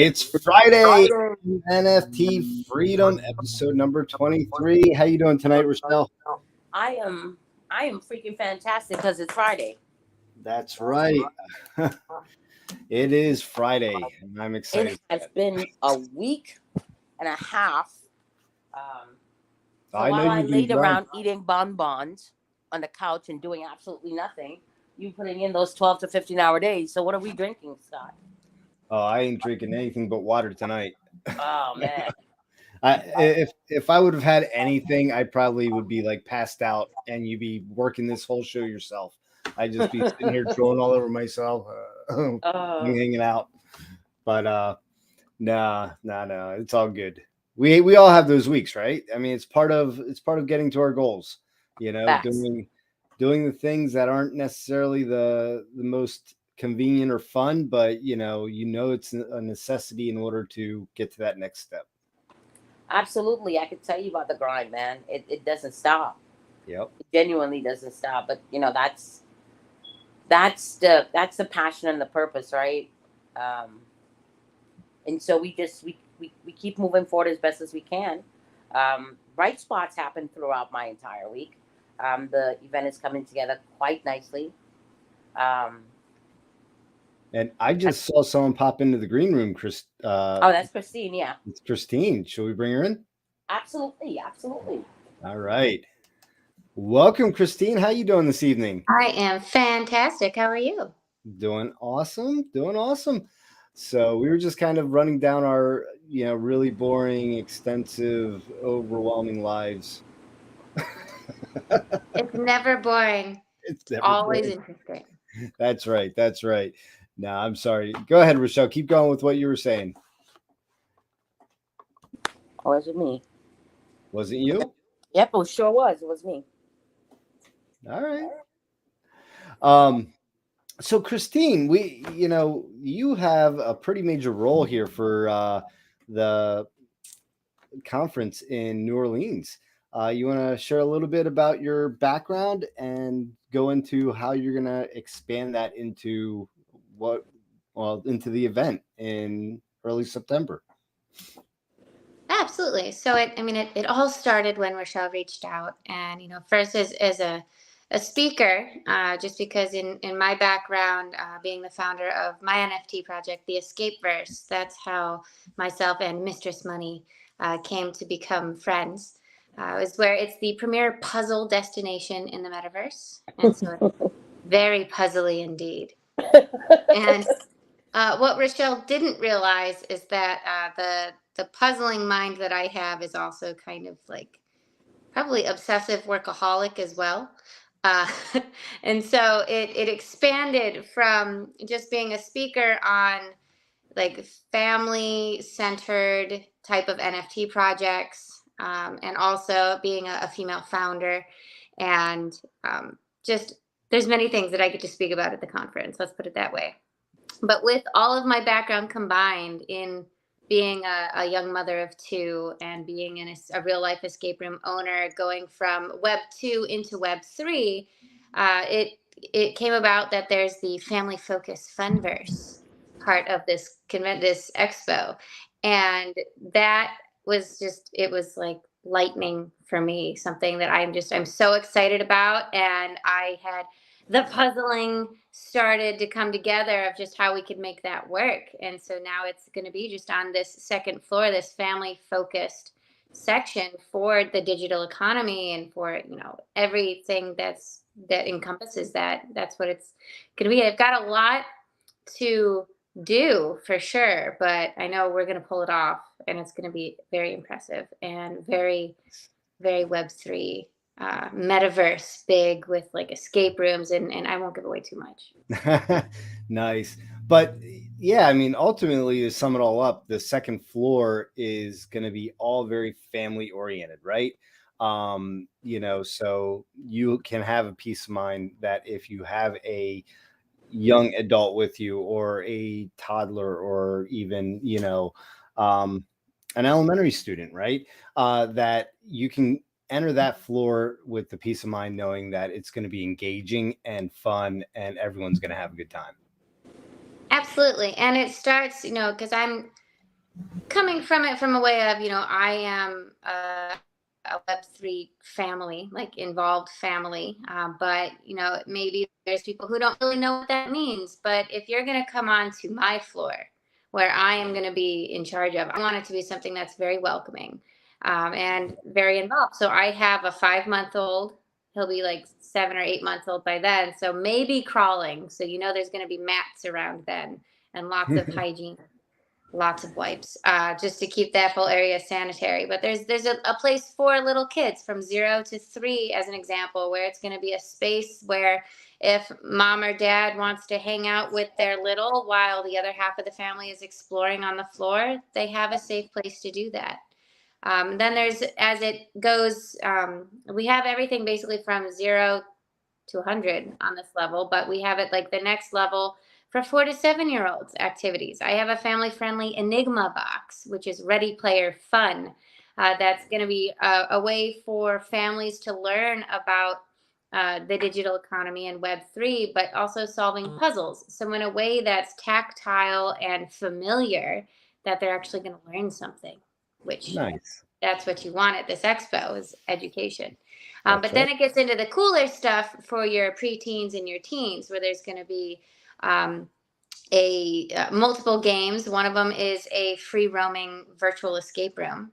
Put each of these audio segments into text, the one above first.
It's Friday, MNFT Freedom, episode number 23. How you doing tonight, Rochelle? I am I am freaking fantastic because it's Friday. That's right. It is Friday, and I'm excited. It has been a week and a half. So I know while I you've been laid grinding. around eating bonbons on the couch and doing absolutely nothing, you putting in those 12 to 15-hour days. So what are we drinking, Scott? Oh, I ain't drinking anything but water tonight. Oh man. If I would have had anything, I probably would be like passed out, and you'd be working this whole show yourself. I'd just be sitting here drooling all over myself, uh, hanging out. But nah, it's all good. We all have those weeks, right? I mean, it's part of getting to our goals. Facts. Doing the things that aren't necessarily the most convenient or fun, but it's a necessity in order to get to that next step. Absolutely. I could tell you about the grind, man. It doesn't stop. Yep. It genuinely doesn't stop. But that's the passion and the purpose, right? Um, and so we keep moving forward as best as we can. Bright spots happen throughout my entire week. The event is coming together quite nicely. Um, And I just saw someone pop into the green room, Chris. oh, that's Christine. Yeah, It's Christine. Should we bring her in? absolutely, absolutely. All right. Welcome, Christine. How you doing this evening? I am fantastic. How are you? Doing awesome. Doing awesome. So we were just kind of running down our, really boring, extensive, overwhelming lives. It's never boring. It's never Always boring. interesting. That's right. That's right. No, I'm sorry. Go ahead, Rochelle. Keep going with what you were saying. Or was it me? Was it you? Yep, it sure was. It was me. All right. So Christine, you have a pretty major role here for the conference in New Orleans. You want to share a little bit about your background and go into how you're going to expand that into into the event in early September. Absolutely. So it all started when Rochelle reached out, and first as a speaker, just because in my background, being the founder of my NFT project, the Escapeverse, that's how myself and Mistress Money came to become friends. Is where it's the premier puzzle destination in the metaverse, and so it's very puzzly indeed. And what Rochelle didn't realize is that the puzzling mind that I have is also kind of like probably obsessive workaholic as well. Uh, and so it expanded from just being a speaker on like family centered type of NFT projects, and also being a female founder, and just there's many things that I get to speak about at the conference. Let's put it that way. But with all of my background combined in being a young mother of two and being a real life escape room owner, going from Web 2 into Web 3, it came about that there's the family focused funverse part of this this expo, and that was it was like lightning for me, something that I'm so excited about. And I had the puzzling started to come together of just how we could make that work. And so now it's going to be just on this second floor, this family focused section for the digital economy and for, everything that encompasses that. That's what it's going to be. I've got a lot to do for sure, but I know we're going to pull it off, and it's going to be very impressive and very, very Web3 metaverse big with like escape rooms, and I won't give away too much. Nice. But yeah, I mean, ultimately, to sum it all up, the second floor is going to be all very family oriented, right? So you can have a peace of mind that if you have a young adult with you, or a toddler, or even, an elementary student, right? That you can enter that floor with the peace of mind knowing that it's going to be engaging and fun and everyone's going to have a good time. Absolutely. And it starts, because Coming from it from a way of, I am a Web3 family, like involved family. But, maybe there's people who don't really know what that means. But if you're going to come on to my floor where I am going to be in charge of, I want it to be something that's very welcoming and very involved. So I have a 5 month old. He'll be like 7 or 8 months old by then. So maybe crawling. So, there's going to be mats around then and lots of hygiene, lots of wipes, just to keep that whole area sanitary. But there's a place for little kids from 0 to 3, as an example, where it's going to be a space where if mom or dad wants to hang out with their little while the other half of the family is exploring on the floor, they have a safe place to do that. Then there's, as it goes, we have everything basically from 0 to 100 on this level, but we have it like the next level for 4 to 7 year olds activities. I have a family friendly Enigma box, which is Ready Player Fun. That's going to be a way for families to learn about the digital economy and Web3, but also solving puzzles. So, in a way that's tactile and familiar, that they're actually going to learn something, which Nice. that's what you want at this expo is education. That's But right. then it gets into the cooler stuff for your preteens and your teens, where there's going to be um, a multiple games. One of them is a free roaming virtual escape room,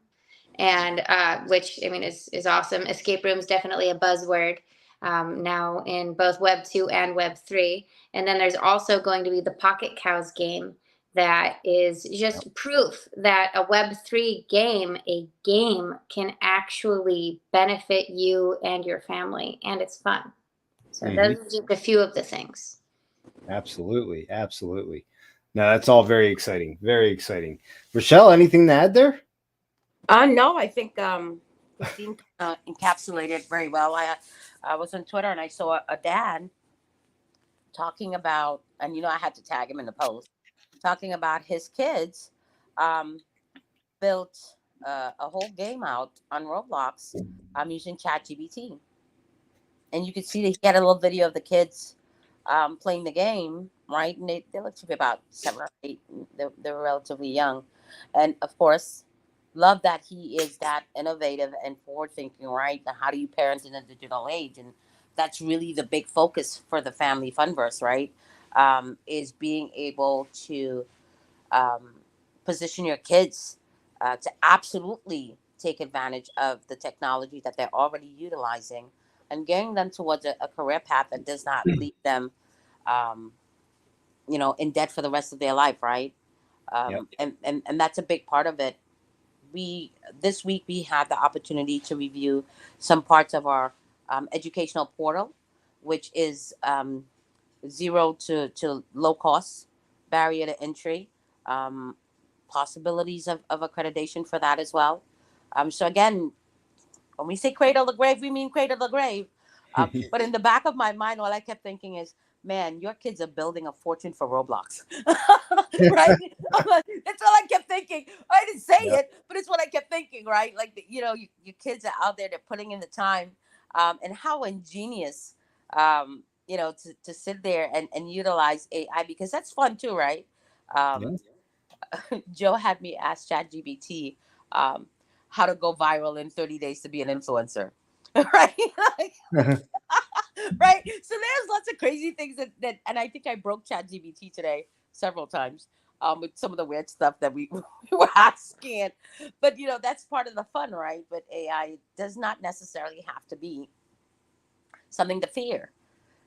and which I mean is awesome. Escape rooms definitely a buzzword now in both Web 2 and Web 3. And then there's also going to be the Pocket Cows game that is Yep. just proof that a Web 3 game, a game can actually benefit you and your family, and it's fun. So Hmm. those are just a few of the things. Absolutely. Absolutely. No, that's all very exciting. Very exciting. Rochelle, anything to add there? No, I think Christine encapsulated very well. I was on Twitter and I saw a dad talking about, and I had to tag him in the post, talking about his kids um, built a whole game out on Roblox using ChatGPT. And you could see that he had a little video of the kids playing the game, right? And they look to be about 7 or 8. They're relatively young. And of course, love that he is that innovative and forward thinking, right? How do you parent in a digital age? And that's really the big focus for the Family Funverse, right? Is being able to um, position your kids to absolutely take advantage of the technology that they're already utilizing and getting them towards a career path that does not leave them, um, in debt for the rest of their life, right? Yep. And that's a big part of it. We This week we had the opportunity to review some parts of our educational portal, which is zero to low cost barrier to entry, um, possibilities of accreditation for that as well. So again, when we say cradle to grave, we mean cradle to grave. But in the back of my mind, all I kept thinking is, man, your kids are building a fortune for Roblox. Right? That's all I kept thinking. I didn't say Yep. it, but it's what I kept thinking, right? Like, your kids are out there, they're putting in the time. And how ingenious, to sit there and utilize AI, because that's fun too, right? Um, Yeah. Joe had me ask ChatGPT um, how to go viral in 30 days to be an influencer. Right? Right? So there's lots of crazy things that and I think I broke ChatGPT today several times with some of the weird stuff that we, we were asking. But, that's part of the fun, right? But AI does not necessarily have to be something to fear,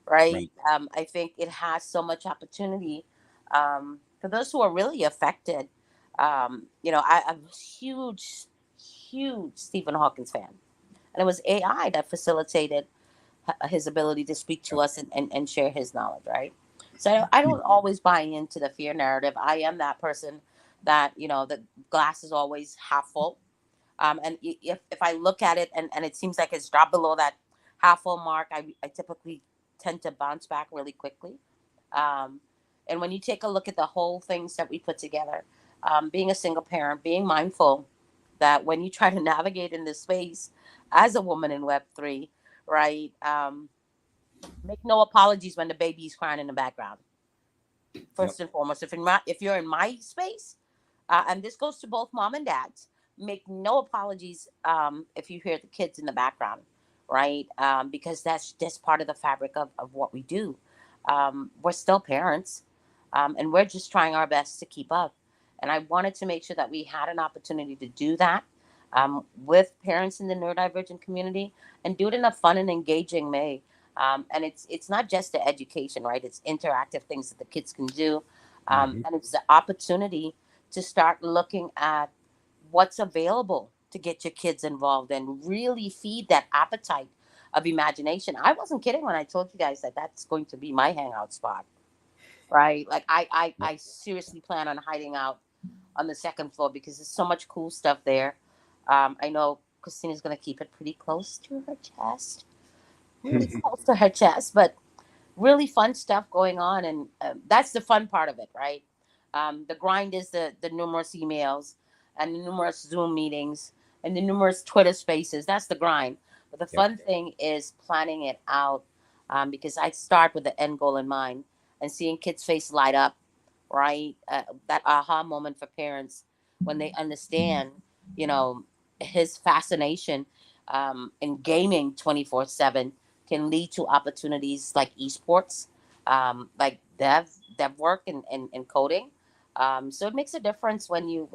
right? Right. I think it has so much opportunity for those who are really affected. I'm a huge, huge Stephen Hawking's fan, and it was AI that facilitated his ability to speak to us and share his knowledge, right? So I don't always buy into the fear narrative. I am that person that, the glass is always half full. And if I look at it and it seems like it's dropped below that half full mark, I typically tend to bounce back really quickly. Um, and when you take a look at the whole things that we put together, being a single parent, being mindful that when you try to navigate in this space as a woman in Web3, right, make no apologies when the baby's crying in the background. Yep. First and foremost, if you're in my space, and this goes to both mom and dads. Make no apologies if you hear the kids in the background, right? Because that's just part of the fabric of what we do. We're still parents, and we're just trying our best to keep up. And I wanted to make sure that we had an opportunity to do that with parents in the neurodivergent community, and do it in a fun and engaging way. And it's not just the education, right? It's interactive things that the kids can do, Mhm. and it's the opportunity to start looking at what's available to get your kids involved and really feed that appetite of imagination. I wasn't kidding when I told you guys that that's going to be my hangout spot, right? Like I seriously plan on hiding out on the second floor because there's so much cool stuff there. I know Christina's going to keep it pretty close to her chest, really close to her chest, but really fun stuff going on, and that's the fun part of it, right? The grind is the numerous emails and the numerous Zoom meetings and the numerous Twitter spaces. That's the grind. But the Yep. fun thing is planning it out, because I start with the end goal in mind and seeing kids' face light up, right? That aha moment for parents when they understand, you know, his fascination in gaming 24/7 can lead to opportunities like esports, like dev work and coding. So it makes a difference when you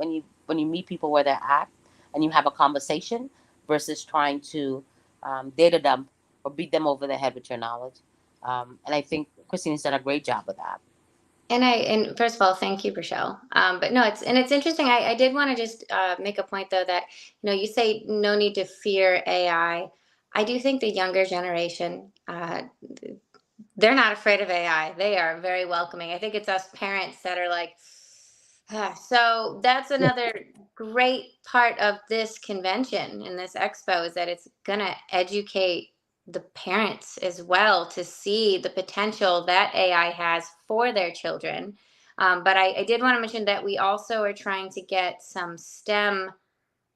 meet people where they're at and you have a conversation versus trying to data dump or beat them over the head with your knowledge. And I think Christine's done a great job with that. And first of all, thank you, Rochelle. But no, it's interesting. I did want to just make a point though that you say no need to fear AI. I do think the younger generation, they're not afraid of AI. They are very welcoming. I think it's us parents that are like, so that's another great part of this convention and this expo is that it's going to educate the parents as well to see the potential that AI has for their children. But I did want to mention that we also are trying to get some STEM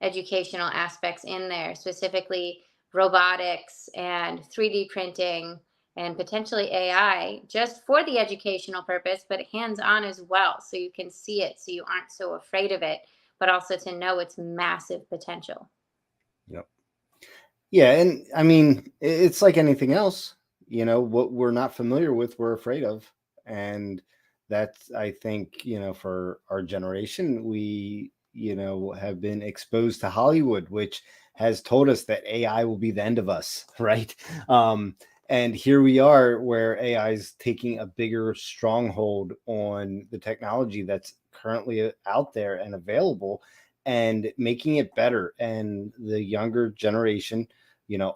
educational aspects in there, specifically robotics and 3D printing and potentially AI, just for the educational purpose, but hands-on as well. So you can see it, so you aren't so afraid of it, but also to know its massive potential. Yep. Yeah, and I mean, it's like anything else. What we're not familiar with, we're afraid of, and that's, I think, for our generation, we, have been exposed to Hollywood, which has told us that AI will be the end of us, right? And here we are, where AI is taking a bigger stronghold on the technology that's currently out there and available, and making it better. And the younger generation,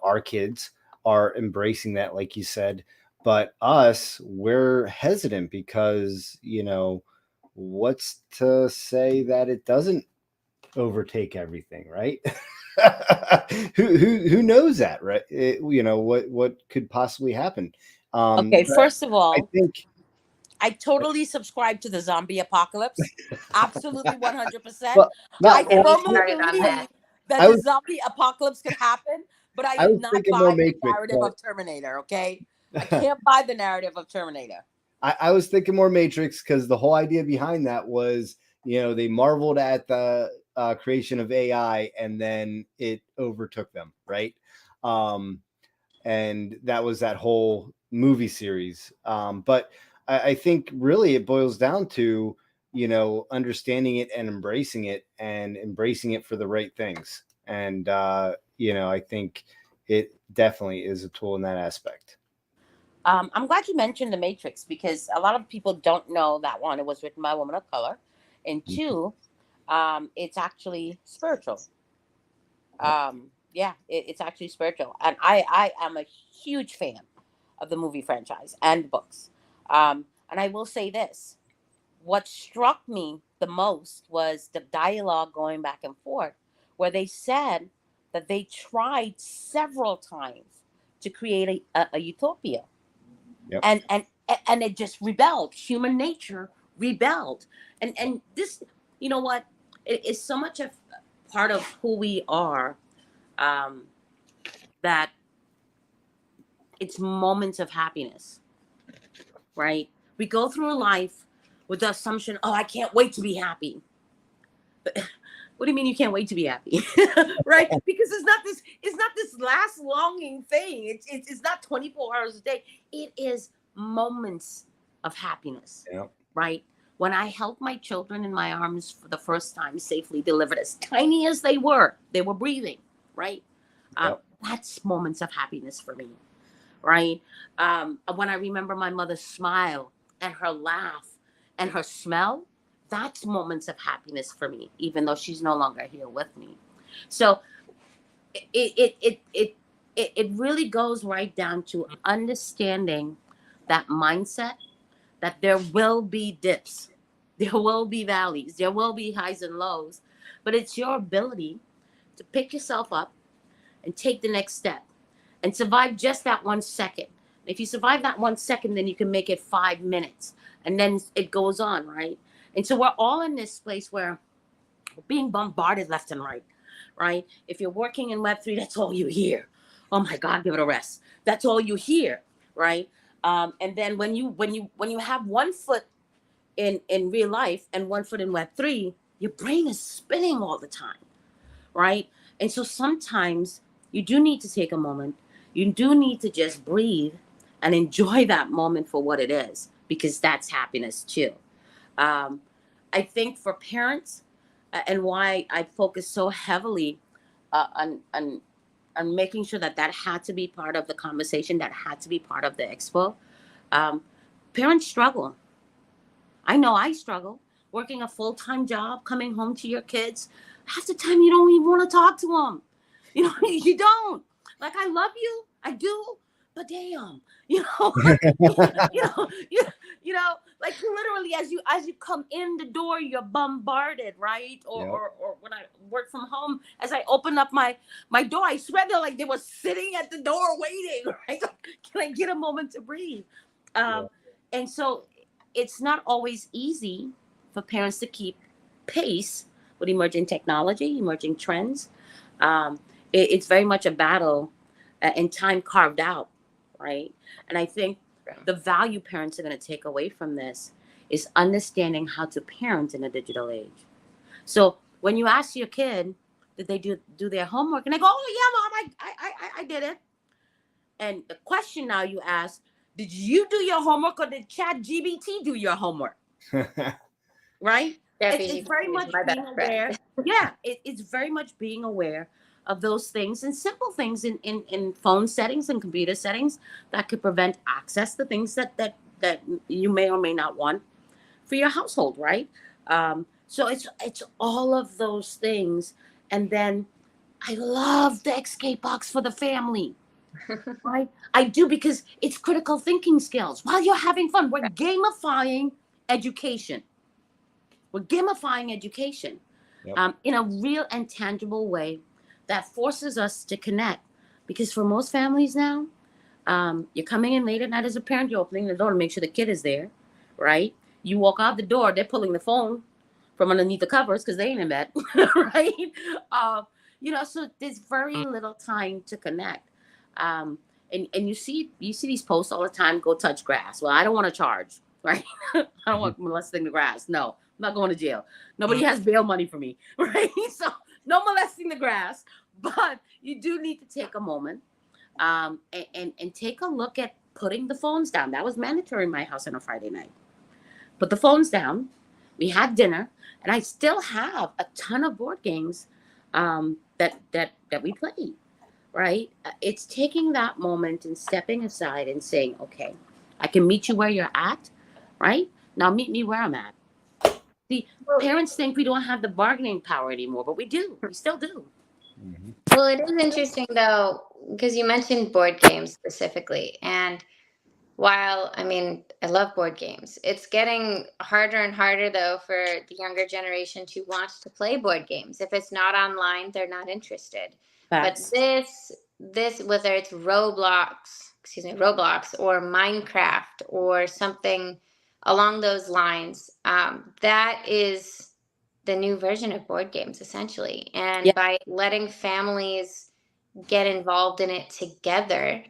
our kids are embracing that, like you said. But us, we're hesitant because, what's to say that it doesn't overtake everything, right? Who knows that, right? What could possibly happen. Okay, But first of I all, think, I totally subscribe to the zombie apocalypse. Absolutely 100%. well, not I Don't get me firmly started on believe that. that I the was zombie apocalypse could happen, but I I do was not thinking more buy the Matrix, narrative but of Terminator, okay? I can't buy the narrative of Terminator. I was thinking more Matrix, because the whole idea behind that was, they marveled at the creation of AI, and then it overtook them, right? Um, and that was that whole movie series. But I think really it boils down to, understanding it and embracing it for the right things. And, I think it definitely is a tool in that aspect. I'm glad you mentioned The Matrix because a lot of people don't know that one. It was written by a woman of color. And two, it's actually spiritual. Yep. Yeah, it's actually spiritual. And I am a huge fan of the movie franchise and books. And I will say this, what struck me the most was the dialogue going back and forth, where they said that they tried several times to create a utopia, Yep. and it just rebelled. Human nature rebelled, and this, you know what, it is so much of part of who we are, um, that it's moments of happiness, right? We go through life with the assumption, oh, I can't wait to be happy. What do you mean you can't wait to be happy? Right? Because it's not this last longing thing. It's not 24 hours a day. It is moments of happiness. Yeah. Right? When I held my children in my arms for the first time, safely delivered, as tiny as they were breathing, right? Yep. That's moments of happiness for me, right? When I remember my mother's smile and her laugh and her smell, that's moments of happiness for me, even though she's no longer here with me. So it really goes right down to understanding that mindset, that there will be dips, there will be valleys, there will be highs and lows, but it's your ability to pick yourself up and take the next step and survive just that 1 second. If you survive that 1 second, then you can make it 5 minutes, and then it goes on, right? And so we're all in this place where we're being bombarded left and right, right? If you're working in Web3, that's all you hear. Oh my God, give it a rest. That's all you hear, right? And then when you have one foot in real life and one foot in Web3, your brain is spinning all the time, right? And so sometimes you do need to take a moment. You do need to just breathe and enjoy that moment for what it is, because that's happiness too. Um, I think for parents, and why I focus so heavily on making sure that that had to be part of the conversation, that had to be part of the expo. Um, Parents struggle. I know I struggle working a full-time job, coming home to your kids. Half the time you don't even want to talk to them. You know, you don't. Like, I love you, I do, but damn, you know, you know, like literally as you come in the door, you're bombarded, right? Yep. Or when I work from home, as I open up my door, I swear they're like they were sitting at the door waiting, right? Can I get a moment to breathe? Um, and so it's not always easy for parents to keep pace with emerging technology, emerging trends. It's very much a battle and time carved out, right? And I think the value parents are going to take away from this is understanding how to parent in a digital age. So when you ask your kid, did they do their homework? And they go, oh yeah, mom, I did it. And the question now you ask, did you do your homework or did Chat GBT do your homework? Right? It's very much being aware. Yeah, it's very much being aware of those things and simple things in phone settings and computer settings that could prevent access to things that you may or may not want for your household, right? So it's all of those things. And then I love the escape box for the family. Right? I do, because it's critical thinking skills. While you're having fun, we're gamifying education. We're gamifying education in a real and tangible way that forces us to connect. Because for most families now, you're coming in late at night as a parent, you're opening the door to make sure the kid is there, right? You walk out the door, they're pulling the phone from underneath the covers because they ain't in bed, right? So there's very little time to connect. And you see these posts all the time, go touch grass. Well, I don't want to charge, right? I don't want molesting the grass. No, I'm not going to jail. Nobody has bail money for me, right? So no molesting the grass, but you do need to take a moment and take a look at putting the phones down. That was mandatory in my house on a Friday night. Put the phones down. We had dinner, and I still have a ton of board games that we played. Right? It's taking that moment and stepping aside and saying, okay, I can meet you where you're at, right? Now meet me where I'm at. The parents think we don't have the bargaining power anymore, but we do. We still do. Mm-hmm. Well, it is interesting though, because you mentioned board games specifically. And while, I mean, I love board games, it's getting harder and harder though for the younger generation to want to play board games. If it's not online, they're not interested. Facts. But this, whether it's Roblox or Minecraft or something along those lines, that is the new version of board games essentially. And by letting families get involved in it together,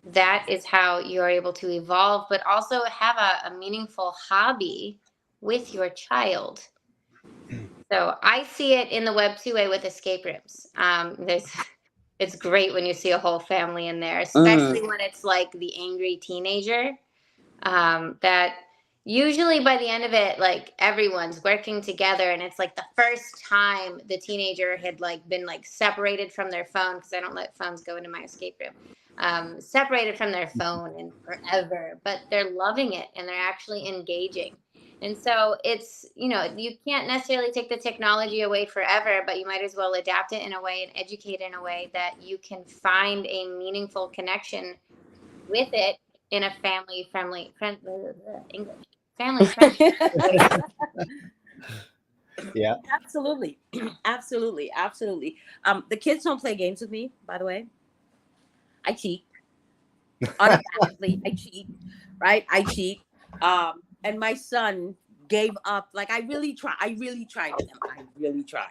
that is how you're able to evolve, but also have a meaningful hobby with your child. So I see it in the Web 2A with escape rooms. It's great when you see a whole family in there, especially when it's like the angry teenager. That usually by the end of it, like everyone's working together, and it's like the first time the teenager had like been like separated from their phone, because I don't let phones go into my escape room. Separated from their phone in forever, but they're loving it and they're actually engaging. And so it's, you can't necessarily take the technology away forever, but you might as well adapt it in a way and educate in a way that you can find a meaningful connection with it in a family friendly. Yeah. Absolutely. Absolutely. Absolutely. The kids don't play games with me, by the way. I cheat. Unabashedly, I cheat. Right? I cheat. And my son gave up. Like I really tried with him. I really tried.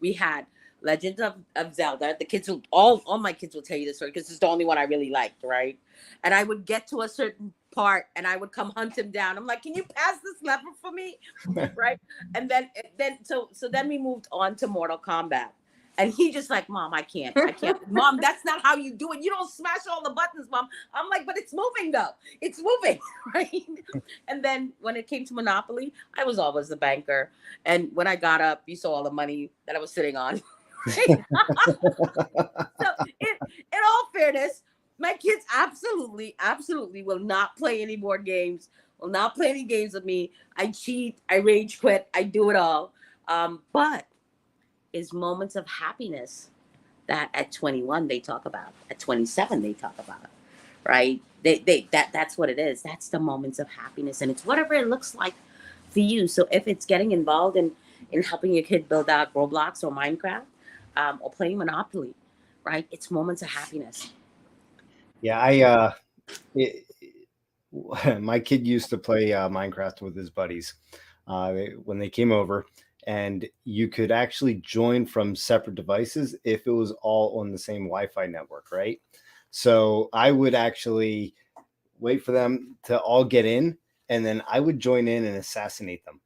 We had Legends of Zelda. The kids will all my kids will tell you this story because it's the only one I really liked, right? And I would get to a certain part and I would come hunt him down. I'm like, can you pass this lever for me? Right? And then then we moved on to Mortal Kombat. And he just like, Mom, I can't. Mom, that's not how you do it. You don't smash all the buttons, Mom. I'm like, but it's moving though. It's moving, right? And then when it came to Monopoly, I was always the banker. And when I got up, you saw all the money that I was sitting on. So in all fairness, my kids absolutely will not play any more games, will not play any games with me. I cheat, I rage quit, I do it all. But is moments of happiness that at 21 they talk about, at 27 they talk about, right? That's what it is. That's the moments of happiness, and it's whatever it looks like for you. So if it's getting involved in helping your kid build out Roblox or Minecraft, or playing Monopoly, right? It's moments of happiness. Yeah, my kid used to play Minecraft with his buddies when they came over, and you could actually join from separate devices if it was all on the same Wi-Fi network, right? So I would actually wait for them to all get in, and then I would join in and assassinate them.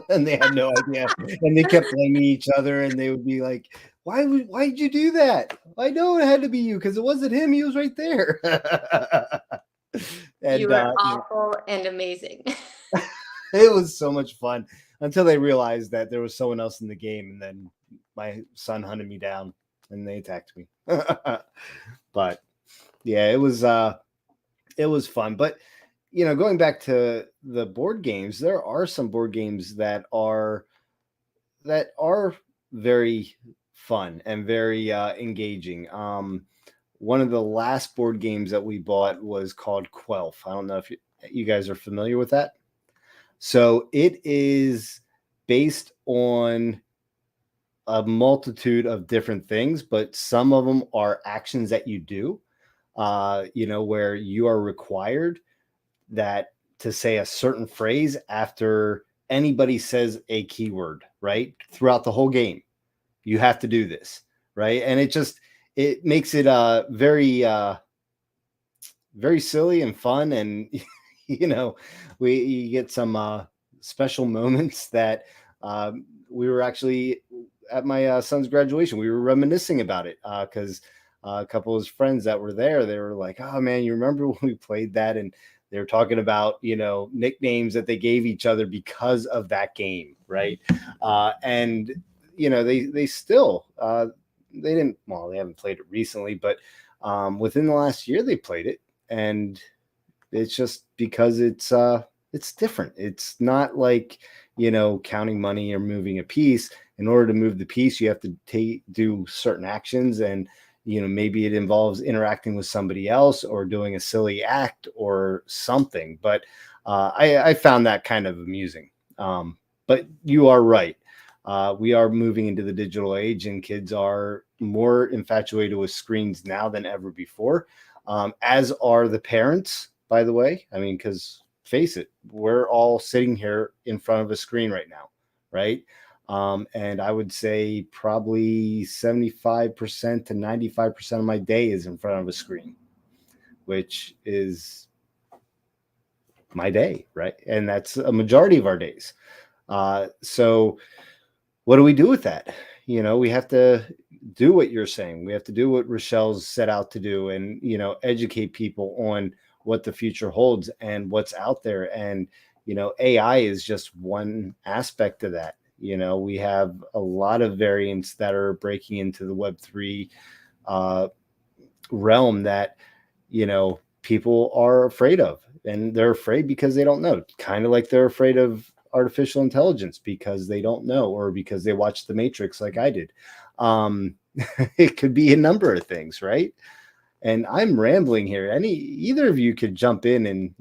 And they had no idea, and they kept blaming each other, and they would be like, why'd you do that? I know it had to be you because it wasn't him, he was right there. And You were awful and amazing. it was so much fun until they realized that there was someone else in the game, and then my son hunted me down and they attacked me. But yeah, it was fun. But going back to the board games, there are some board games that are very fun and very engaging. One of the last board games that we bought was called Quelf. I don't know if you guys are familiar with that. So it is based on a multitude of different things, but some of them are actions that you do, where you are required that to say a certain phrase after anybody says a keyword, right? Throughout the whole game, you have to do this, right? And it makes it very silly and fun, and you get some special moments that we were actually at my son's graduation. We were reminiscing about it because a couple of his friends that were there, they were like, "Oh man, you remember when we played that?" And they were talking about nicknames that they gave each other because of that game, right? And they still they didn't. Well, they haven't played it recently, but within the last year they played it, and it's just because it's different. It's not like counting money or moving a piece. In order to move the piece, you have to do certain actions, and maybe it involves interacting with somebody else or doing a silly act or something. But I found that kind of amusing. But you are right. We are moving into the digital age, and kids are more infatuated with screens now than ever before, as are the parents, by the way. I mean, because face it, we're all sitting here in front of a screen right now, right? And I would say probably 75% to 95% of my day is in front of a screen, which is my day, right? And that's a majority of our days. So what do we do with that? We have to do what you're saying. We have to do what Rochelle's set out to do, and educate people on what the future holds and what's out there. And AI is just one aspect of that. We have a lot of variants that are breaking into the Web3 realm that people are afraid of, and they're afraid because they don't know, kind of like they're afraid of artificial intelligence because they don't know, or because they watched The Matrix like I did. It could be a number of things, right? And I'm rambling here. Either of you could jump in and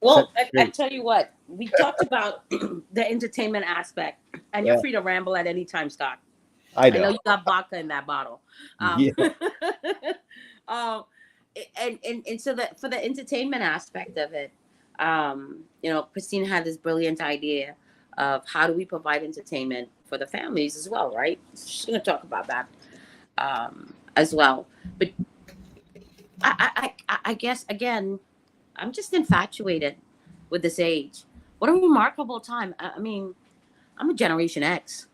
Well, I tell you what, we talked about the entertainment aspect, and you're free to ramble at any time, Scott. I know you got vodka in that bottle. Yeah. And so that for the entertainment aspect of it, Christine had this brilliant idea of how do we provide entertainment for the families as well, right? She's going to talk about that as well. But I guess, again, I'm just infatuated with this age. What a remarkable time. I mean, I'm a Generation X.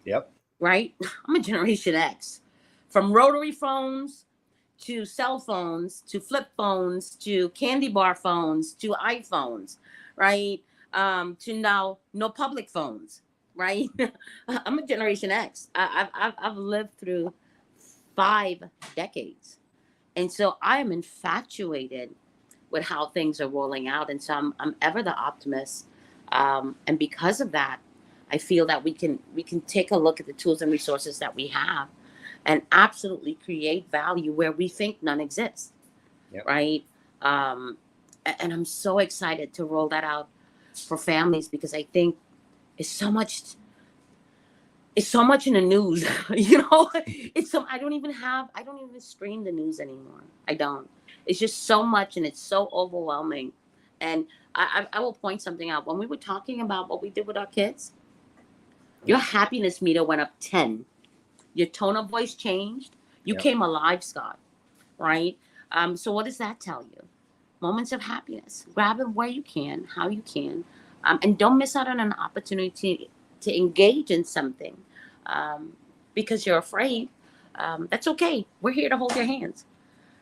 Yep. Right? I'm a Generation X. From rotary phones to cell phones to flip phones to candy bar phones to iPhones, right? To now no public phones, right? I'm a Generation X. I've lived through 5 decades. And so I am infatuated with how things are rolling out. And so I'm ever the optimist. And because of that, I feel that we can take a look at the tools and resources that we have and absolutely create value where we think none exists. Yep. Right? And I'm so excited to roll that out for families, because I think it's so much in the news. I don't even stream the news anymore. I don't. It's just so much, and it's so overwhelming. And I will point something out. When we were talking about what we did with our kids, your happiness meter went up 10. Your tone of voice changed. You came alive, Scott. Right? So what does that tell you? Moments of happiness. Grab it where you can, how you can. And don't miss out on an opportunity to engage in something because you're afraid. That's okay. We're here to hold your hands.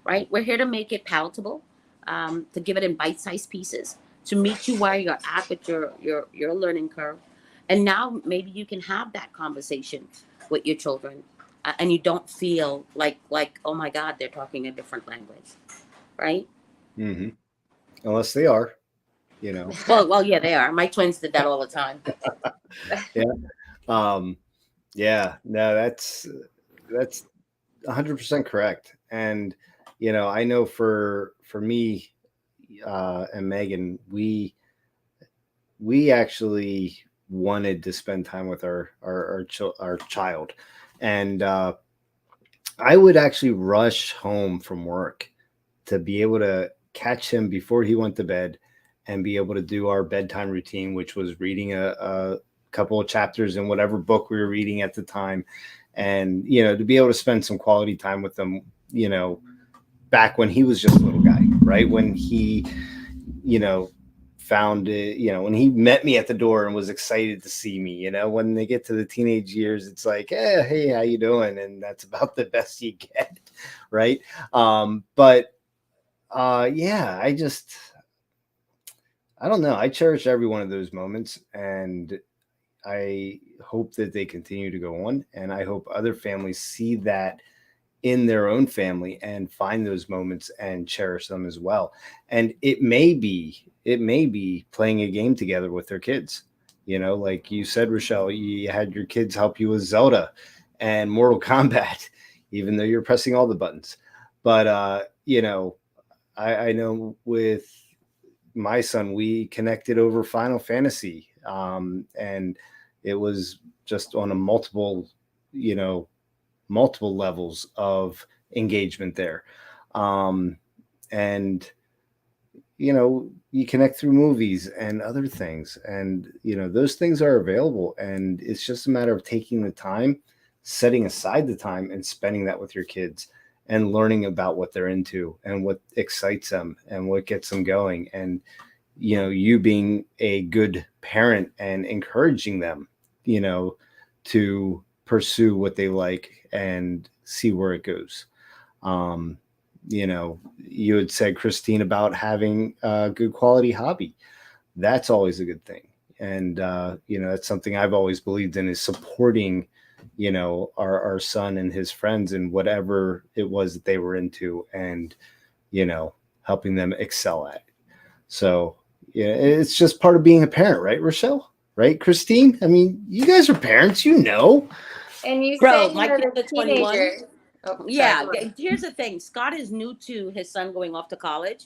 Right? We're here to make it palatable, to give it in bite-sized pieces, to meet you where you're at with your learning curve. And now maybe you can have that conversation with your children, and you don't feel like, oh my God, they're talking a different language, right? Mm-hmm. Unless they are, Well, yeah, they are. My twins did that all the time. Yeah. Yeah. No, that's 100% correct. And I know for me and Megan, we actually wanted to spend time with our child, and I would actually rush home from work to be able to catch him before he went to bed and be able to do our bedtime routine, which was reading a couple of chapters in whatever book we were reading at the time, and to be able to spend some quality time with them, back when he was just a little guy, right? When he found it, when he met me at the door and was excited to see me, when they get to the teenage years, it's like, hey, how you doing? And that's about the best you get. Right. But yeah, I don't know. I cherish every one of those moments, and I hope that they continue to go on. And I hope other families see that in their own family and find those moments and cherish them as well. And it may be playing a game together with their kids. Like you said, Rochelle, you had your kids help you with Zelda and Mortal Kombat, even though you're pressing all the buttons. But I know with my son, we connected over Final Fantasy, and it was just on a multiple levels of engagement there. And you connect through movies and other things, and those things are available, and it's just a matter of taking the time, setting aside the time, and spending that with your kids and learning about what they're into and what excites them and what gets them going. And you being a good parent and encouraging them, to pursue what they like and see where it goes. Um, you had said, Christine, about having a good quality hobby. That's always a good thing. And, that's something I've always believed in, is supporting, our son and his friends in whatever it was that they were into, and, helping them excel at it. So, yeah, it's just part of being a parent, right, Rochelle? Right, Christine? I mean, you guys are parents, And you Bro, said my you're kids the are 21. teenager. Oh, sorry. Yeah, here's the thing. Scott is new to his son going off to college.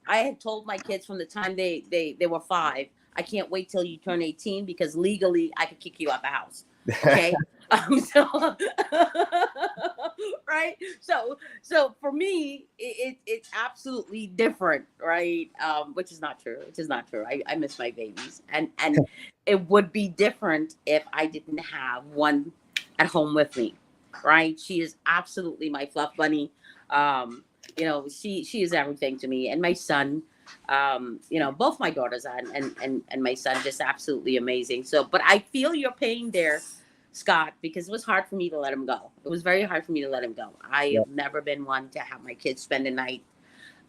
I had told my kids from the time they were 5, I can't wait till you turn 18, because legally I could kick you out the house. Okay. So right. So for me, it's absolutely different, right? Which is not true. Which is not true. I miss my babies, and it would be different if I didn't have one at home with me, right? She is absolutely my fluff bunny. She is everything to me, and my son. Both my daughters and my son, just absolutely amazing. So, but I feel your pain there, Scott, because it was hard for me to let him go. It was very hard for me to let him go. I Yep. have never been one to have my kids spend the night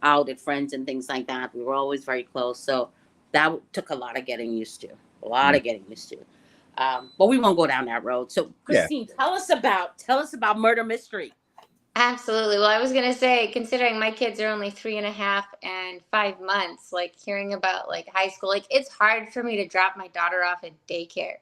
out at friends and things like that. We were always very close, so that took a lot of getting used to. A lot of getting used to. But we won't go down that road. So, Yeah. Christine, tell us about Murder Mystery. Absolutely. Well, I was gonna say, considering my kids are only 3.5 and 5 months, like hearing about like high school, like it's hard for me to drop my daughter off at daycare.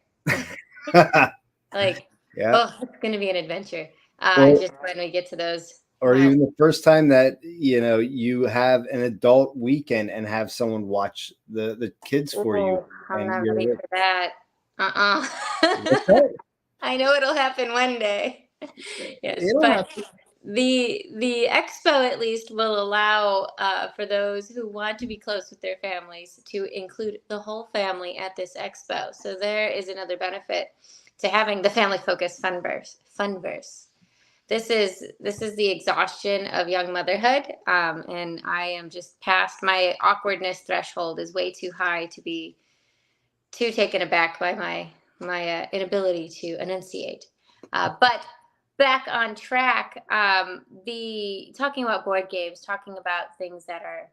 Like, Yeah. oh, it's gonna be an adventure. Or, Just when we get to those or miles. even the first time that you have an adult weekend and have someone watch the kids for you, Oh, I'm and not you're ready with. for that. That's right. I know it'll happen one day. Yes, It'll but happen. the expo at least will allow for those who want to be close with their families to include the whole family at this expo. So there is another benefit to having the family focused funverse. This is the exhaustion of young motherhood, and I am just past my awkwardness threshold is way too high to be too taken aback by my inability to enunciate. But back on track, the talking about board games, talking about things that are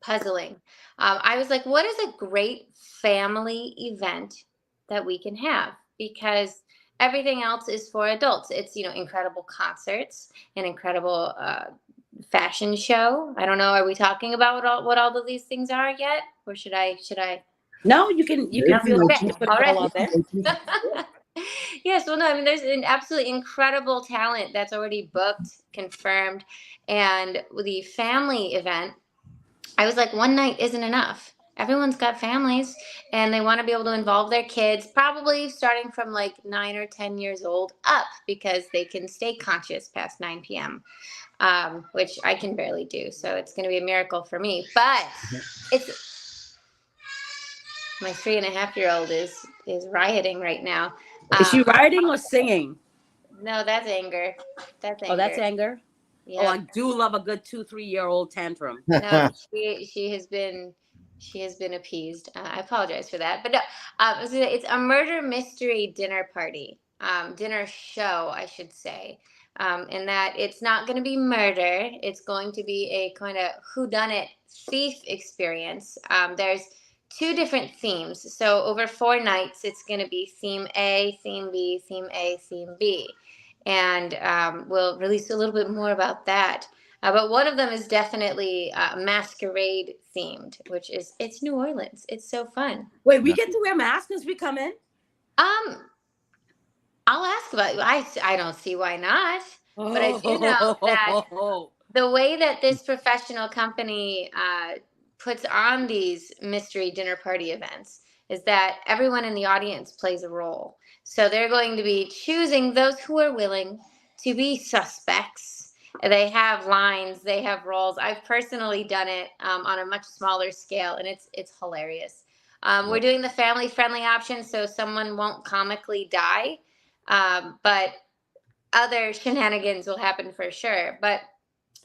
puzzling. I was like, what is a great family event that we can have? Because everything else is for adults. It's incredible concerts, an incredible fashion show. I don't know. Are we talking about what all of these things are yet, or should I? No, you can feel Okay, free to put all it right. all out there. Yes, well, no, I mean, there's an absolutely incredible talent that's already booked, confirmed, and the family event. I was like, one night isn't enough. Everyone's got families, and they want to be able to involve their kids, probably starting from like 9 or 10 years old up, because they can stay conscious past 9 p.m. Which I can barely do. So it's going to be a miracle for me. But it's my 3.5-year-old is rioting right now. Is she Um, writing or singing? no, that's anger. That's Oh, that's anger. anger. Oh, Yeah. I do love a good 2-3 year old tantrum. No, she has been appeased. I apologize for that, but no, it's a murder mystery dinner party, dinner show, I should say. In that it's not going to be murder; it's going to be a kind of whodunit thief experience. There's two different themes, so over 4 nights, it's going to be theme A, theme B, theme A, theme B, and we'll release a little bit more about that. But one of them is definitely masquerade themed, which it's New Orleans. It's so fun. Wait, we get to wear masks as we come in? Um, I'll ask about you. I don't see why not. But I do know that Oh, the way that this professional company puts on these mystery dinner party events is that everyone in the audience plays a role. So they're going to be choosing those who are willing to be suspects. They have lines, they have roles. I've personally done it on a much smaller scale, and it's hilarious. We're doing the family friendly option, so someone won't comically die, but other shenanigans will happen for sure. But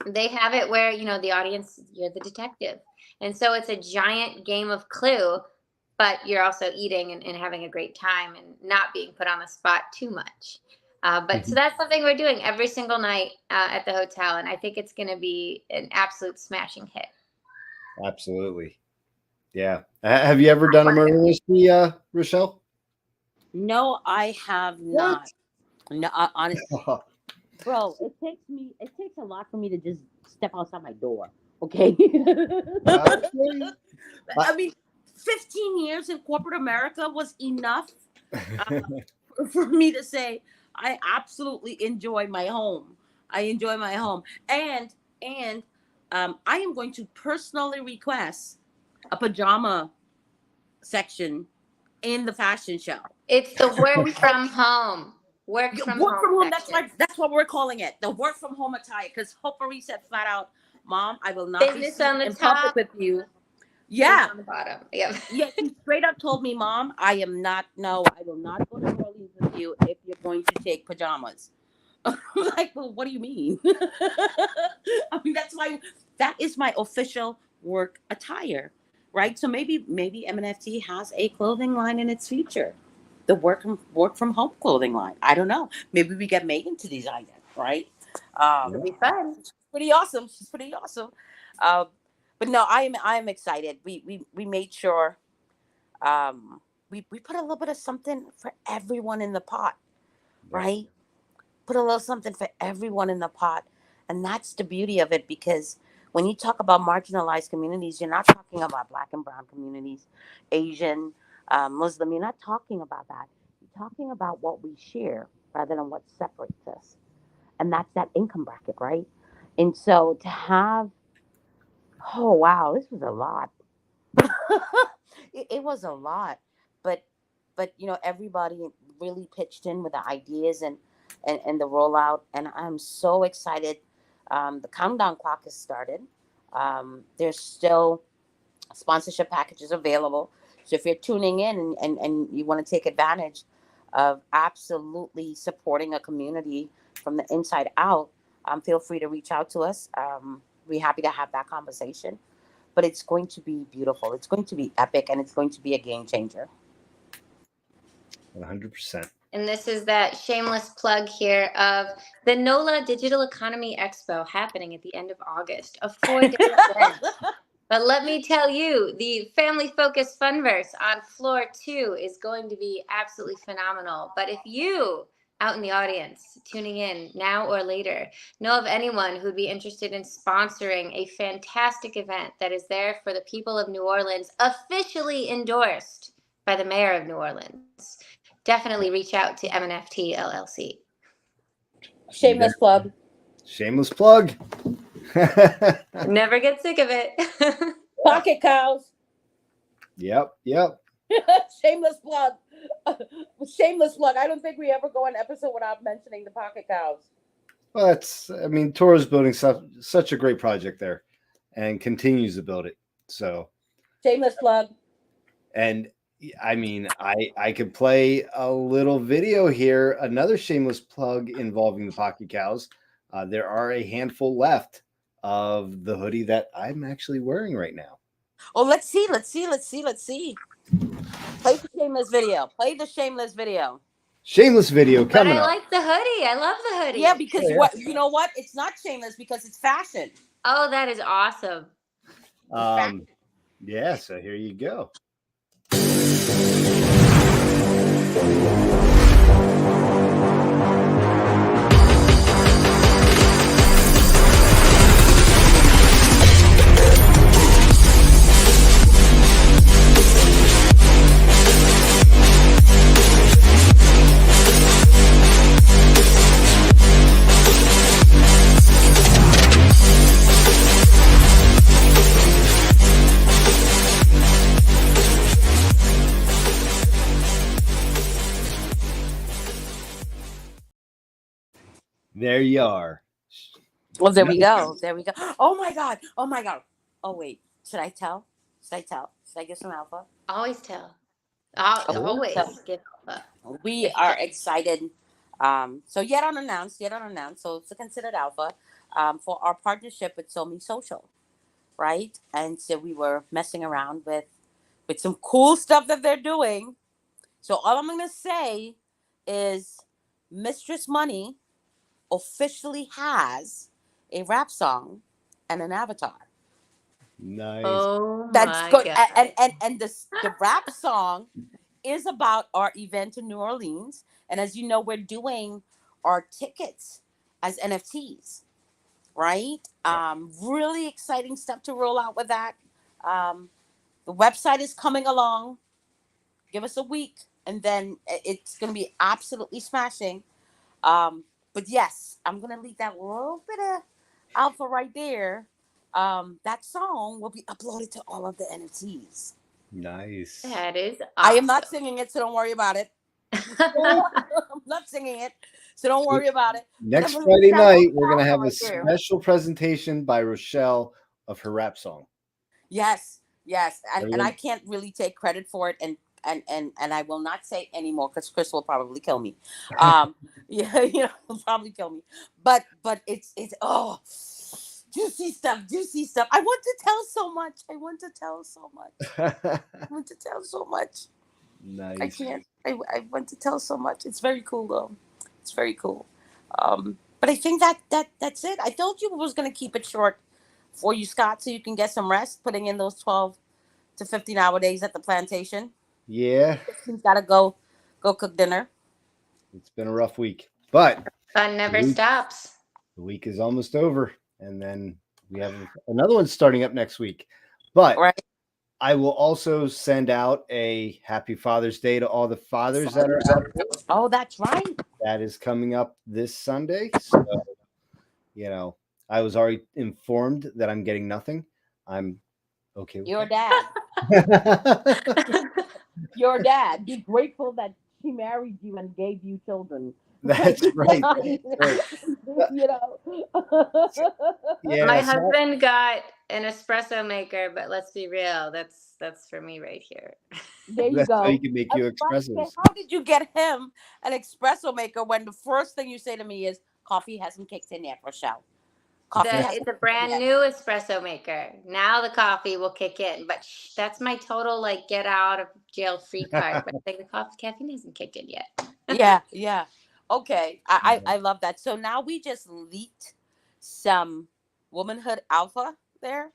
they have it where the audience, you're the detective, And so it's a giant game of Clue, but you're also eating and having a great time and not being put on the spot too much. But so that's something we're doing every single night at the hotel. And I think it's going to be an absolute smashing hit. Absolutely. Yeah. Have you ever done a murder mystery, Rochelle? No, I have not. No, honestly, bro, it takes a lot for me to just step outside my door. Okay. I mean, 15 years in corporate America was enough for me to say I absolutely enjoy my home. I enjoy my home, and I am going to personally request a pajama section in the fashion show. It's the work from home. Work from Work from home. section. That's what we're calling it. The work from home attire. Because Hopari said flat out, "Mom, I will not Business be on the in top, public with you." Yeah. on the bottom. Yep. Yeah, she straight up told me, "Mom, I am not. No, I will not go to New Orleans with you if you're going to take pajamas." I'm like, well, what do you mean? I mean, that is my official work attire, right? So maybe MNFT has a clothing line in its future, the work from home clothing line. I don't know. Maybe we get Megan to design it, right? It'll be fun. She's pretty awesome. She's pretty awesome. Uh, but no, I am excited. We made sure we put a little bit of something for everyone in the pot, right? Put a little something for everyone in the pot. And that's the beauty of it, because when you talk about marginalized communities, you're not talking about Black and brown communities, Asian, Muslim. You're not talking about that. You're talking about what we share rather than what separates us. And that's that income bracket, right? And so to have, oh, wow, this was a lot. It was a lot. But, everybody really pitched in with the ideas and the rollout, and I'm so excited. The countdown clock has started. There's still sponsorship packages available, so if you're tuning in and you want to take advantage of absolutely supporting a community from the inside out, feel free to reach out to us. We're happy to have that conversation, but it's going to be beautiful, it's going to be epic, and it's going to be a game changer. 100%. And this is that shameless plug here of the NOLA Digital Economy Expo happening at the end of August, a 4-day event. But let me tell you, the Family Focus Funverse on floor 2 is going to be absolutely phenomenal. But if you, out in the audience, tuning in now or later, know of anyone who'd be interested in sponsoring a fantastic event that is there for the people of New Orleans, officially endorsed by the mayor of New Orleans, definitely reach out to MNFT LLC. Shameless plug. Shameless plug. Never get sick of it. Pocket cows. Yep. Shameless plug. Shameless plug. I don't think we ever go an episode without mentioning the pocket cows. Well, Toro's building such a great project there and continues to build it. So shameless plug. And I mean, I could play a little video here, another shameless plug involving the Pocket Cows. There are a handful left of the hoodie that I'm actually wearing right now. Oh, let's see. Play the shameless video. Shameless video coming up. up. I like the hoodie. I love the hoodie. Yeah, because you know what? It's not shameless because it's fashion. Oh, that is awesome. Yeah, so here you go. There you are. Well, there we go. Oh my god. Oh wait. Should I tell? Should I give some alpha? Always tell. Always give alpha. We are excited. So yet unannounced. So it's a considered alpha for our partnership with So Me Social. right? And so we were messing around with some cool stuff that they're doing. So all I'm gonna say is Mistress Money officially has a rap song and an avatar. Nice. Oh That's my good. God. And the rap song is about our event in New Orleans. And as you know, we're doing our tickets as NFTs, right? Really exciting stuff to roll out with that. The website is coming along. Give us a week, and then it's going to be absolutely smashing. But yes, I'm going to leave that little bit of alpha right there. That song will be uploaded to all of the NFTs. Nice. That is I am not awesome. singing it, so don't worry about it. I'm not singing it, so don't worry about it. But I'm Next gonna leave Friday that little night, we're going to alpha have a right there. special presentation by Rochelle of her rap song. Yes, yes, and I Everyone, can't really take credit for it, and I will not say anymore because Chris will probably kill me. Yeah, he'll probably kill me. But it's juicy stuff. I want to tell so much. I want to tell so much. I want to tell so much. I nice. can't. I want to tell so much. It's very cool though. It's very cool. But I think that's it. I told you I was gonna keep it short for you, Scott, so you can get some rest. Putting in those 12 to 15 hour days at the plantation. Yeah, He's got to go cook dinner. it's been a rough week, but Fun the never week, stops. the week is almost over. And then we have another one starting up next week. But Right. I will also send out a happy Father's Day to all the fathers that are out there. Oh, that's right. That is coming up this Sunday. So, I was already informed that I'm getting nothing. I'm okay with Your dad. that. Your dad. Be grateful that she married you and gave you children. That's right. That's right. you know. My Yeah. So, husband got an espresso maker, but let's be real, that's for me right here. There you that's how he go. can make I you was about to say, espressos. how did you get him an espresso maker when the first thing you say to me is coffee hasn't kicked in yet, Rochelle? Coffee hasn't It's a kicked in brand yet. new espresso maker. Now the coffee will kick in, but that's my total like get out of jail free card. But like the coffee caffeine hasn't kicked in yet. Yeah. Okay. I love that. So now we just leaked some womanhood alpha there.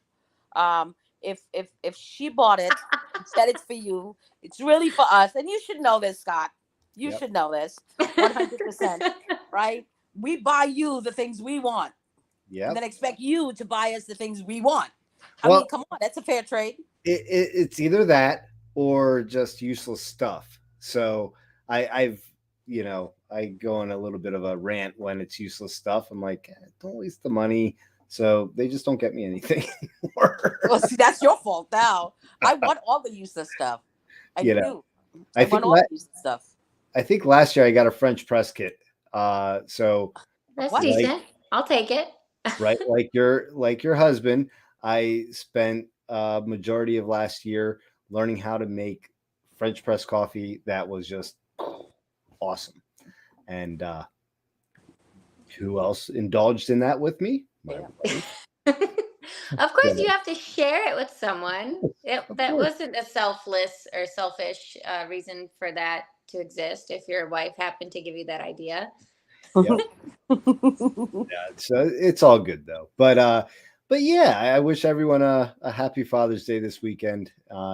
If she bought it and said it's for you, it's really for us. And you should know this, Scott. You Yep. should know this 100%, right? We buy you the things we want and Yep. then expect you to buy us the things we want. I mean, Well, come on, that's a fair trade. it's either that or just useless stuff. So I've I go on a little bit of a rant when it's useless stuff. I'm like, don't waste the money. So they just don't get me anything anymore. Well, see, that's your fault now. I want all the useless stuff. I you know, do. I I think want all the useless stuff. I think last year I got a French press kit. So That's What? like decent. I'll take it. right, like your husband, I spent a majority of last year learning how to make French press coffee that was just awesome. And who else indulged in that with me? My Yeah. wife. Of course, So, you have to share it with someone. of That course. wasn't a selfless or selfish reason for that to exist. If your wife happened to give you that idea, Yep. Yeah, so it's all good though. But yeah, I wish everyone a happy Father's Day this weekend.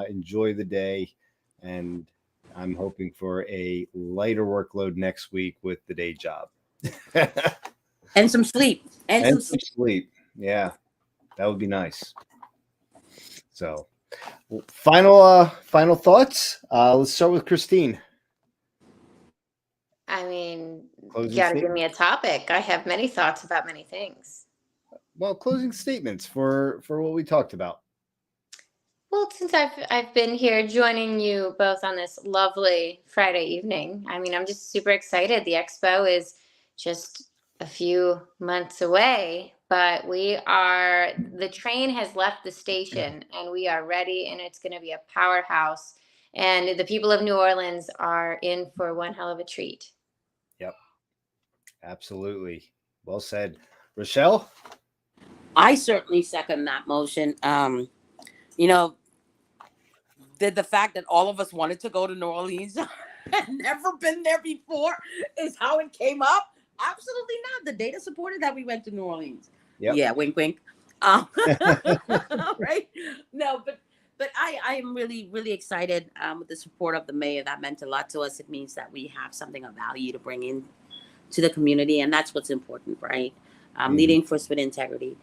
Enjoy the day, and I'm hoping for a lighter workload next week with the day job. And some sleep. And some And some sleep. sleep. Yeah, that would be nice. So, final thoughts. Let's start with Christine. I mean, you Closing got to give statement. me a topic. I have many thoughts about many things. Well, closing statements for what we talked about. Well, since I've been here joining you both on this lovely Friday evening, I mean, I'm just super excited. The expo is just a few months away, but the train has left the station and we are ready, and it's going to be a powerhouse. And the people of New Orleans are in for one hell of a treat. Yep, absolutely. Well said, Rochelle. I certainly second that motion. You know, the fact that all of us wanted to go to New Orleans and never been there before is how it came up. Absolutely not. The data supported that we went to New Orleans. Yep. Yeah, wink, wink. Right? No, but I am really, really excited with the support of the mayor. That meant a lot to us. It means that we have something of value to bring in to the community, and that's what's important, right? Leading first with integrity,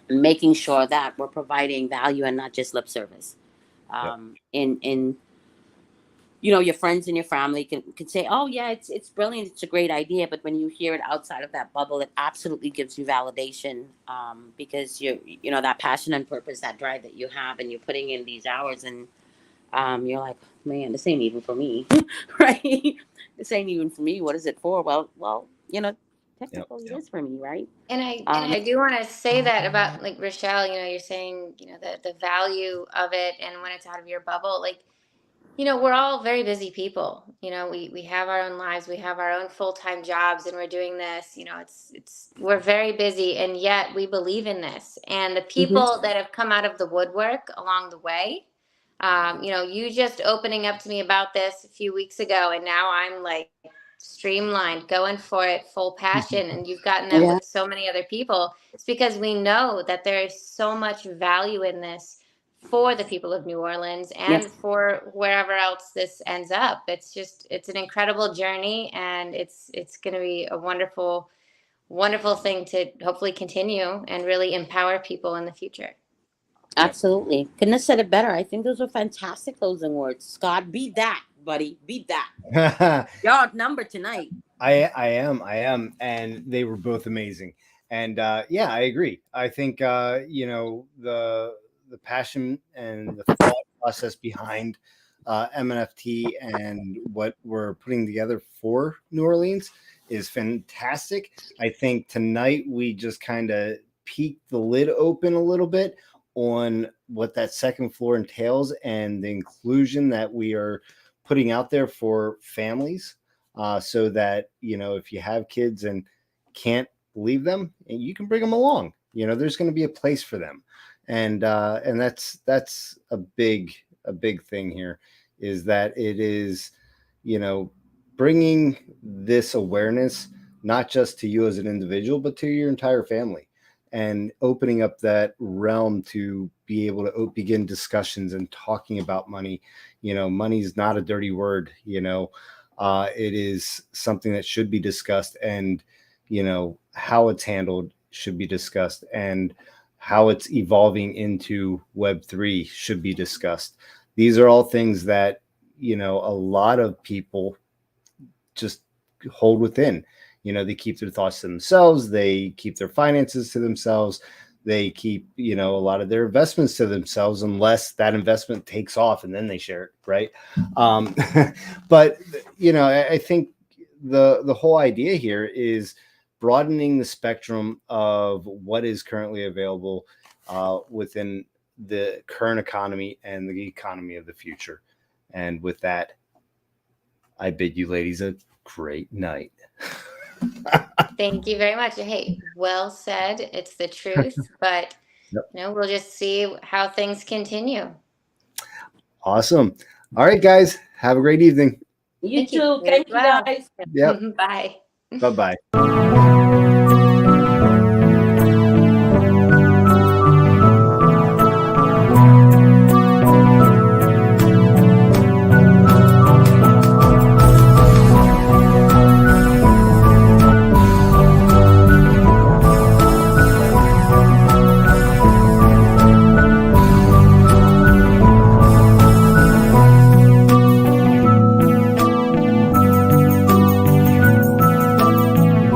making sure that we're providing value and not just lip service. In your friends and your family can say, oh yeah, it's brilliant, it's a great idea, but when you hear it outside of that bubble, it absolutely gives you validation, because that passion and purpose, that drive that you have, and you're putting in these hours, and you're like, man, this ain't even for me. Right? This ain't even for me. What is it for? Well, technically it is for me, right? And I do want to say that about, like, Rochelle, you're saying, the value of it, and when it's out of your bubble, like, we're all very busy people. We have our own lives, we have our own full-time jobs, and we're doing this. We're very busy, and yet we believe in this. And the people that have come out of the woodwork along the way, you just opening up to me about this a few weeks ago, and now I'm like streamlined, going for it, full passion. And you've gotten that with so many other people. It's because we know that there is so much value in this for the people of New Orleans and for wherever else this ends up. It's an incredible journey, and it's going to be a wonderful, wonderful thing to hopefully continue and really empower people in the future. Absolutely. Couldn't have said it better. I think those were fantastic closing words. Scott, beat that, buddy. Beat that. Y'all number tonight. I am. And they were both amazing. And yeah, I agree. I think, the passion and the thought process behind MNFT and what we're putting together for New Orleans is fantastic. I think tonight we just kind of peeked the lid open a little bit on what that second floor entails and the inclusion that we are putting out there for families, so that, if you have kids and can't leave them, you can bring them along. There's going to be a place for them. And that's a big thing here, is that it is, bringing this awareness, not just to you as an individual, but to your entire family, and opening up that realm to be able to begin discussions and talking about money. Money is not a dirty word. It is something that should be discussed, and, how it's handled should be discussed, and how it's evolving into Web3 should be discussed. These are all things that, a lot of people just hold within. They keep their thoughts to themselves. They keep their finances to themselves. They keep, a lot of their investments to themselves, unless that investment takes off and then they share it. Right. But, I think the whole idea here is broadening the spectrum of what is currently available within the current economy and the economy of the future. And with that, I bid you ladies a great night. Thank you very much. Hey, well said. It's the truth, but we'll just see how things continue. Awesome. All right, guys, have a great evening. You too. Thank you, guys. Yep. Bye. Bye-bye.